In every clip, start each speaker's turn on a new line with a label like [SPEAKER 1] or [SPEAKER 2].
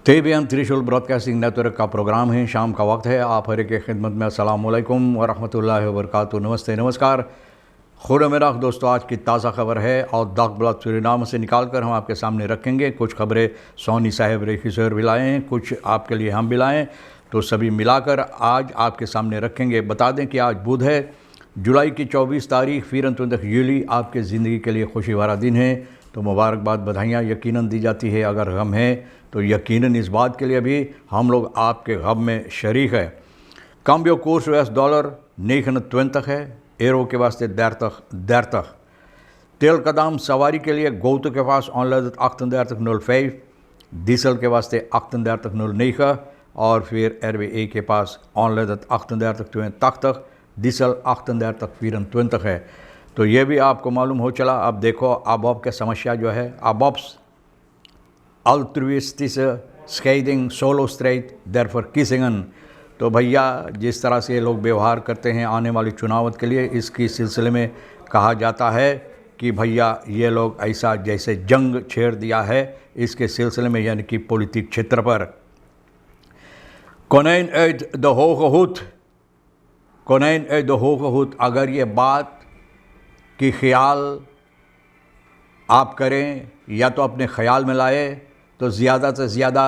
[SPEAKER 1] तेबियन त्रिशूल broadcasting network का programme है। शाम का वक्त है। आप हर के खिदमत में अस्सलाम वालेकुम व रहमतुल्लाहि व बरकातुहू। नमस्ते, नमस्कार। खुदा मेरा दोस्तों, आज की ताज़ा खबर है और दागबलाद सूरीनाम से निकाल कर हम आपके सामने रखेंगे। कुछ खबरें सोनी साहब रेखीसर भी लाए हैं, कुछ आपके लिए हम भी लाएँ, तो सभी मिलाकर आज आपके सामने रखेंगे। बता दें कि आज बुध है, जुलाई की 24 तारीख 24 यूली आपके ज़िंदगी के लिए खुशी भरा दिन है। तो मुबारकबाद, बधाइयाँ यकीनन दी जाती है। अगर गम है तो यकीनन इस बात के लिए भी हम लोग आपके गम में शरीक है। Cambio koers US-dollar 29 है। एरो के वास्ते der तक। तेल कदम सवारी के लिए गौत के पास ऑनलाइन 38,05, डीजल के वास्ते 38,09 और फिर RWE के पास ऑनलाइन 38,82 डीजल 38,24 है। तो ये भी आपको मालूम हो चला। अब देखो ABOB की समस्या जो है, ABOB's altruistische scheiding solo strijd derfor kiezingen। तो भैया जिस तरह से ये लोग व्यवहार करते हैं आने वाली चुनाव के लिए, इसकी सिलसिले में कहा जाता है कि भैया ये लोग ऐसा जैसे जंग छेड़ दिया है इसके सिलसिले में, यानी कि पॉलिटिक क्षेत्र पर। Konijn uit de hoge hoed, konijn uit de hoge hoed। अगर ये बात की ख्याल आप करें या तो अपने ख्याल में लाए तो ज़्यादा से ज़्यादा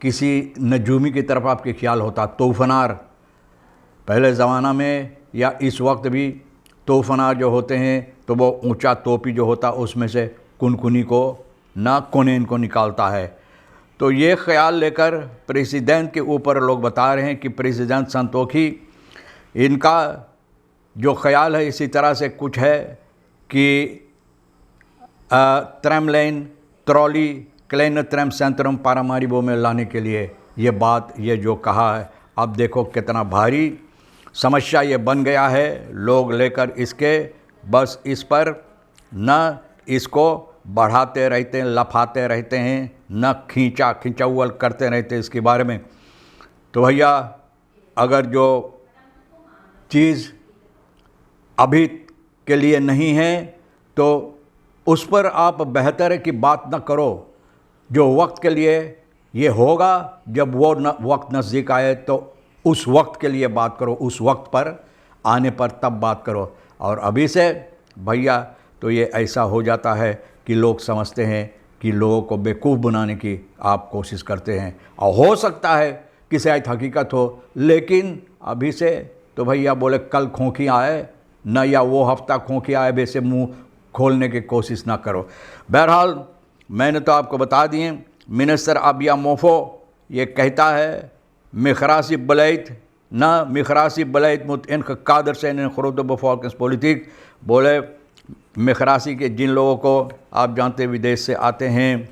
[SPEAKER 1] किसी नजूमी की तरफ आपके ख्याल होता। तूफ़नार पहले ज़माना में या इस वक्त भी तूफ़नार जो होते हैं तो वो ऊंचा टोपी जो होता उसमें से कुनकुनी को ना कोनेन को निकालता है। तो ये ख्याल लेकर प्रेसिडेंट के ऊपर लोग बता रहे हैं कि प्रेसिडेंट संतोखी, इनका जो ख्याल है इसी तरह से कुछ है कि ट्रैमलाइन ट्रॉली क्लेन ट्रैम सेंट्रम पारामारिबो में लाने के लिए ये जो कहा है। अब देखो कितना भारी समस्या ये बन गया है। लोग लेकर इसके बस इस पर न इसको बढ़ाते रहते हैं, लफाते रहते हैं, न खिंचाउल करते रहते हैं इसके बारे में। तो भैया अगर जो चीज़ अभी के लिए नहीं है तो उस पर आप बेहतर है कि बात न करो। जो वक्त के लिए ये होगा, जब वो वक्त नज़दीक आए तो उस वक्त के लिए बात करो, उस वक्त पर आने पर तब बात करो। और अभी से भैया तो ये ऐसा हो जाता है कि लोग समझते हैं कि लोगों को बेवकूफ़ बनाने की आप कोशिश करते हैं। और हो सकता है कि शायद हकीकत हो, लेकिन अभी से तो भैया बोले कल खोखी आए न, या वो हफ्ता खोखी आए वैसे मुंह खोलने की कोशिश ना करो। बहरहाल मैंने तो आपको बता दिए। मिनिस्टर अबिया मोफो ये कहता है मिखरासी बलैत न मिखरासी बलैत मुत इन कादर से इन खुरुद बफॉल्कस पॉलिटिक। बोले मिखरासी के जिन लोगों को आप जानते विदेश से आते हैं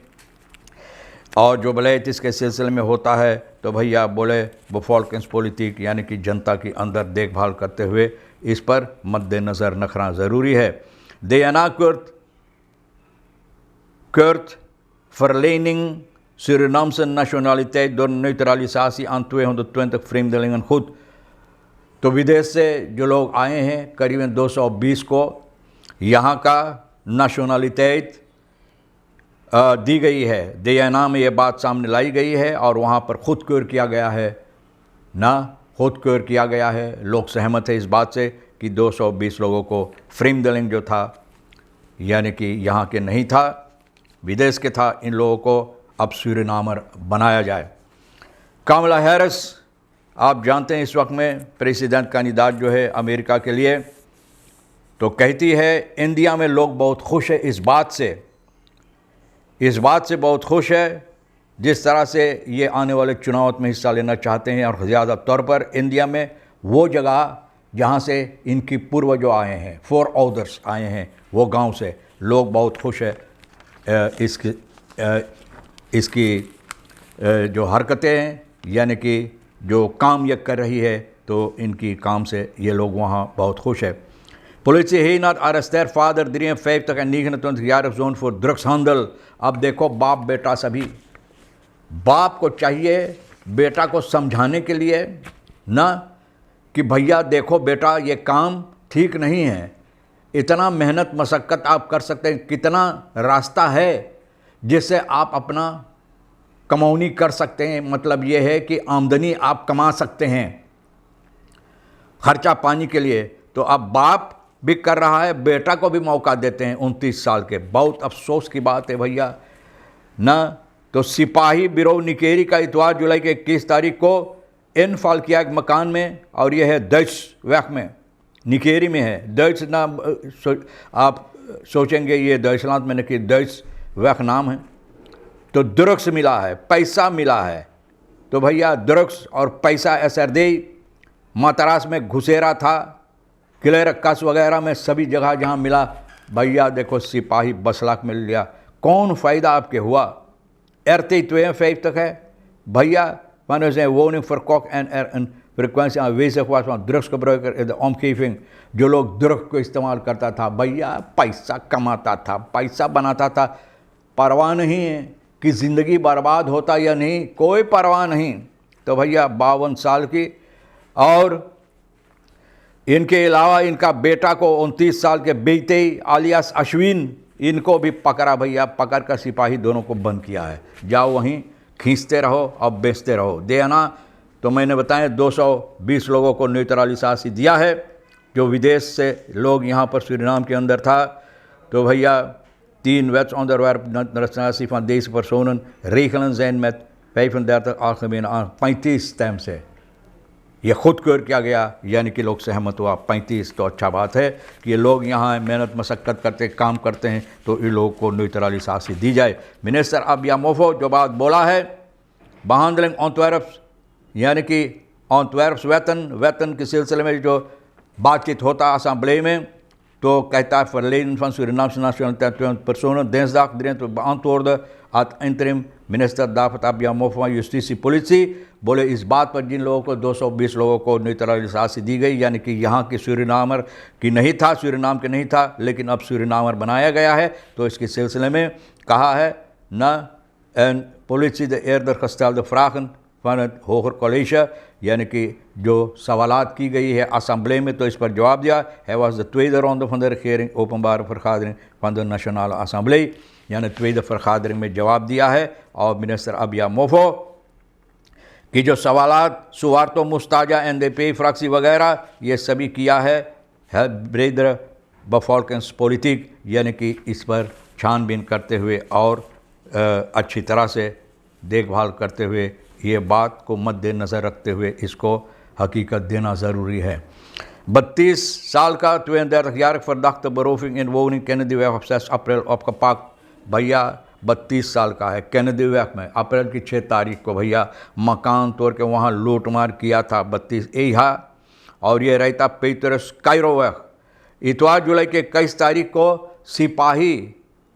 [SPEAKER 1] और जो बलैत इसके सिलसिले में होता है, तो भैया बोले बफॉल्कस पॉलिटिक यानी कि जनता की अंदर देखभाल करते हुए इस पर मद्देनज़र रखना ज़रूरी है। Kurt verlening Surinaamse nationaliteit door neutralisatie aan 220 vreemdelingen goed। तो विदेश से जो लोग आए हैं करीबन 220 को यहाँ का नेशनलिटेट दी गई है। दयाना में ये बात सामने लाई गई है और वहाँ पर खुद क्योर किया गया है ना, खुद क्योर किया गया है। लोग सहमत है इस बात से कि 220 लोगों को फ्रीमदलिंग जो था यानी कि यहाँ के नहीं था, विदेश के था, इन लोगों को अब सूरीनामर बनाया जाए। कमला हैरिस आप जानते हैं इस वक्त में प्रेसिडेंट कैंडिडेट जो है अमेरिका के लिए, तो कहती है इंडिया में लोग बहुत खुश है इस बात से बहुत खुश है जिस तरह से ये आने वाले चुनाव में हिस्सा लेना चाहते हैं। और ज़्यादा तौर पर इंडिया में वो जगह जहाँ से इनकी पूर्वजों आए हैं, फोर ऑर्डर्स आए हैं, वो गांव से लोग बहुत खुश है। इसकी जो हरकतें हैं यानी कि जो काम ये कर रही है, तो इनकी काम से ये लोग वहाँ बहुत खुश है। Politie heeft naar arresteer vader 53 en 29-jarige zoon voor drugshandel। अब देखो बाप बेटा सभी, बाप को चाहिए बेटा को समझाने के लिए ना कि भैया देखो बेटा ये काम ठीक नहीं है, इतना मेहनत मशक्क़त आप कर सकते हैं, कितना रास्ता है जिससे आप अपना कमौनी कर सकते हैं, मतलब ये है कि आमदनी आप कमा सकते हैं खर्चा पानी के लिए। तो अब बाप भी कर रहा है, बेटा को भी मौका देते हैं 29 साल के। बहुत अफसोस की बात है भैया ना। तो सिपाही बिरो निकेरी का इतवार जुलाई के 21 तारीख को इनफॉल किया एक मकान में, और यह है दर्श वैक में, निकेरी में है। दर्श ना आप सोचेंगे ये दर्शनाथ मैंने कि दर्श वैक नाम है। तो ड्रग्स मिला है, पैसा मिला है। तो भैया ड्रग्स और पैसा असरदे मातरास में घुसेरा था, किले रक्कास वगैरह में, सभी जगह जहाँ मिला भैया देखो सिपाही 10 लाख मिल लिया। कौन फ़ायदा आपके हुआ? एरते 52 तक है भैया। Wanneer zijn woning verkocht en er een frequentie aanwezig was van drugsgebruiker in de omgeving, जो लोग ड्रग को इस्तेमाल करता था भैया, पैसा कमाता था, पैसा बनाता था, परवाह नहीं है कि ज़िंदगी बर्बाद होता या नहीं, कोई परवाह नहीं। तो भैया 52 साल की, और इनके अलावा इनका बेटा को 29 साल के बेटे आलियास अश्विन, इनको भी पकड़ा भैया, पकड़ कर सिपाही दोनों को बंद किया है। जाओ वहीं खींचते रहो और बेचते रहो। देना तो मैंने बताया 220 लोगों को न्यूट्रलिसासी दिया है, जो विदेश से लोग यहाँ पर सूरीनाम के अंदर था। तो भैया 3 wetsonderwerp nationatie van deze personen regelen zijn met 35 algemene 35 stem से ये खुदकुर किया गया, यानी कि लोग सहमत हुआ 35। तो अच्छा बात है कि ये लोग यहाँ मेहनत मशक्क़त करते काम करते हैं, तो इन लोगों को न्यूट्रलिसासी दी जाए। मिनिस्टर अबिया मोफो जो बात बोला है, behandeling ontwerps, यानी कि ontwerps वेतन के सिलसिले में जो बातचीत होता असम्बली में, तो कहता है verleden van Surinaamse nationaliteit personen dinsdag 23 beantwoorden ad interim minister David Abia Mofa justitie politie, बोले इस बात पर जिन लोगों को 220 लोगों को न्यूट्रलिसासी दी गई, यानी कि यहाँ की सूरीनामर की नहीं था, सूरीनाम के नहीं था, लेकिन अब सूरीनामर बनाया गया है। तो इसके सिलसिले में कहा है न N politie de eerder gestelde vragen van het hoger college, यानी कि जो सवालात की गई है असम्बली में, तो इस पर जवाब दिया है। was de tweede ronde van de regering openbare vergadering van de nationale assemblee, यानी tweede vergadering में जवाब दिया है। और मिनिस्टर अबिया मोफो की जो सवालात सुवार्तो मुस्ताजा NDP फ्रैक्सी वगैरह ये सभी किया है ब्रेदर बफॉल्केंस पॉलिटिक, यानी कि इस पर छानबीन करते हुए और अच्छी तरह से देखभाल करते हुए, ये बात को मद्देनज़र रखते हुए इसको हकीकत देना ज़रूरी है। 32 साल का 32-jarige verdachte beroving in woning Kennedyweg op 6 april opgepakt। भैया 32 साल का है, केनेडीवेग में अप्रैल की 6 तारीख को भैया मकान तोड़ के वहाँ लूटमार किया था 32 एहा, और ये रहता पेटरस कायरोवेग। इतवार जुलाई के 21 तारीख को सिपाही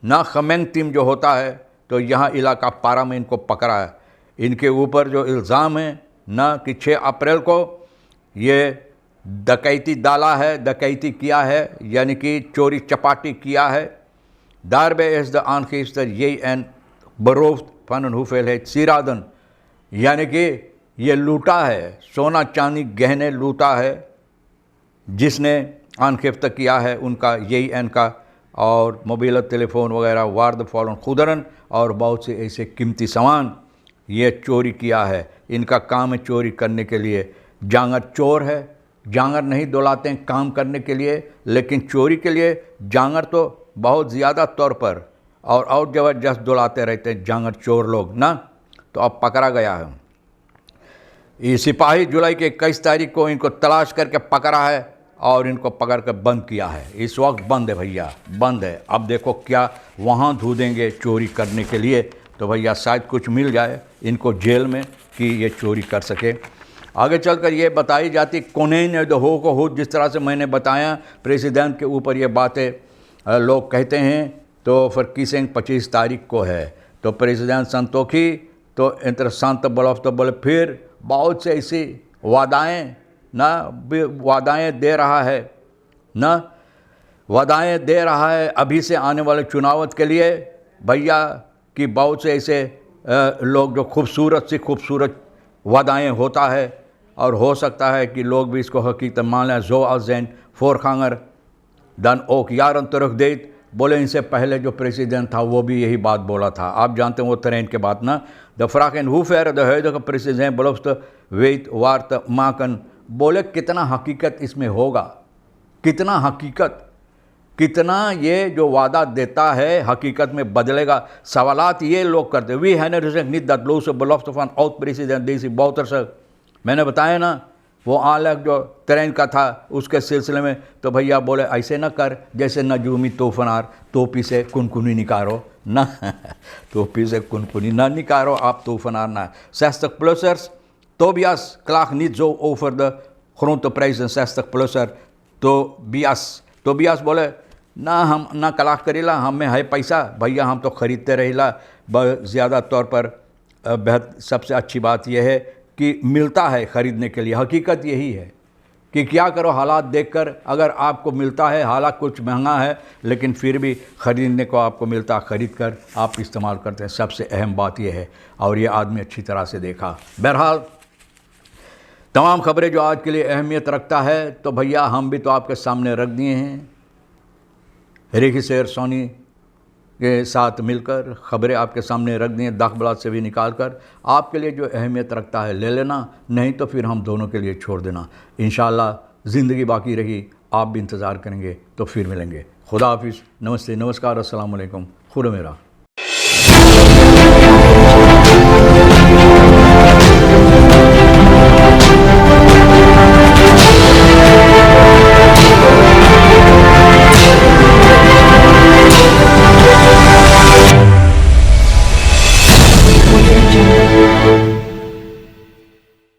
[SPEAKER 1] ना खमेंग टीम जो होता है, तो यहाँ इलाका पारा में इनको पकड़ा है। इनके ऊपर जो इल्ज़ाम है ना कि 6 अप्रैल को ये डकैती डाला है, डकैती किया है, यानी कि चोरी चपाटी किया है। Daarbij is de aangifster JN beroofd van een hoeveelheid sieraden, यानी कि ये लूटा है, सोना चांदी गहने लूटा है, जिसने आनखिफ्त किया है उनका JN का, और मोबाइल टेलीफोन वगैरह वारदफॉलन खुदरन और बहुत से ऐसे कीमती सामान ये चोरी किया है। इनका काम है चोरी करने के लिए। जांगर चोर है, जांगर नहीं दुलाते हैं काम करने के लिए, लेकिन चोरी के लिए जांगर तो बहुत ज़्यादा तौर पर और ज़बरदस्त दुलाते रहते हैं जांगर चोर लोग ना। तो अब पकड़ा गया है। ये सिपाही जुलाई के 21 तारीख को इनको तलाश करके पकड़ा है और इनको पकड़ कर बंद किया है। इस वक्त बंद है भैया, बंद है। अब देखो क्या वहाँ ढूंढेंगे चोरी करने के लिए, तो भैया शायद कुछ मिल जाए इनको जेल में कि ये चोरी कर सके। आगे चलकर ये बताई जाती कोनेन हो को हो, जिस तरह से मैंने बताया प्रेसिडेंट के ऊपर ये बातें लोग कहते हैं। तो फरकीसिंग 25 तारीख को है, तो प्रेसिडेंट संतोखी तो इंटरेस्टेंट बलफ तो बोले फिर बहुत से ऐसी वादाएँ दे रहा है ना, वादाएँ दे रहा है अभी से आने वाले चुनावत के लिए भैया, कि बहुत से ऐसे लोग जो खूबसूरत से खूबसूरत वादाएँ होता है, और हो सकता है कि लोग भी इसको हकीकत मान लें। जो als zijn voorganger dan ook jaren terug deed, बोले इनसे पहले जो प्रेसिडेंट था वो भी यही बात बोला था। आप जानते हैं वो ट्रेन के बाद ना, द फ्राकन हुफेर द हेड प्रेसिडेंट ब्लोफ्ट वेट वार्त माकन। बोले कितना हकीकत इसमें होगा, कितना हकीकत, कितना ये जो वादा देता है हकीकत में बदलेगा। सवालात ये लोग करते, वी हैन नित दैट ब्लोस ब्लोफ्ट फॉन आउट प्रेसिडेंट दिस बहुत सर। मैंने बताया ना वो आलक जो ट्रेन का था उसके सिलसिले में, तो भैया बोले ऐसे ना कर जैसे नजूमी तूफानार, टोपी से कुनकुनी निकारो ना टोपी से कुनकुनी ना निकारो आप तूफानार ना। 60+ Tobias klaagt niet zo over de grondprijzen 60+er Tobias बोले ना हम ना कलाक करेला, हमें है पैसा भैया, हम तो ख़रीदते रहेला। ज़्यादा तौर पर बेहद सबसे अच्छी बात यह है कि मिलता है ख़रीदने के लिए। हकीकत यही है कि क्या करो हालात देखकर, अगर आपको मिलता है, हालात कुछ महंगा है लेकिन फिर भी ख़रीदने को आपको मिलता, ख़रीद कर आप इस्तेमाल करते हैं। सबसे अहम बात यह है, और ये आदमी अच्छी तरह से देखा। बहरहाल तमाम ख़बरें जो आज के लिए अहमियत रखता है तो भैया हम भी तो आपके सामने रख दिए हैं। रिकी शेर सोनी के साथ मिलकर ख़बरें आपके सामने रख दिए, दाखबलात से भी निकाल कर आपके लिए जो अहमियत रखता है ले लेना, नहीं तो फिर हम दोनों के लिए छोड़ देना। इंशाअल्लाह ज़िंदगी बाकी रही, आप भी इंतज़ार करेंगे तो फिर मिलेंगे। खुदा हाफिज़, नमस्ते, नमस्कार, अस्सलाम वालेकुम, खुदा मेरा।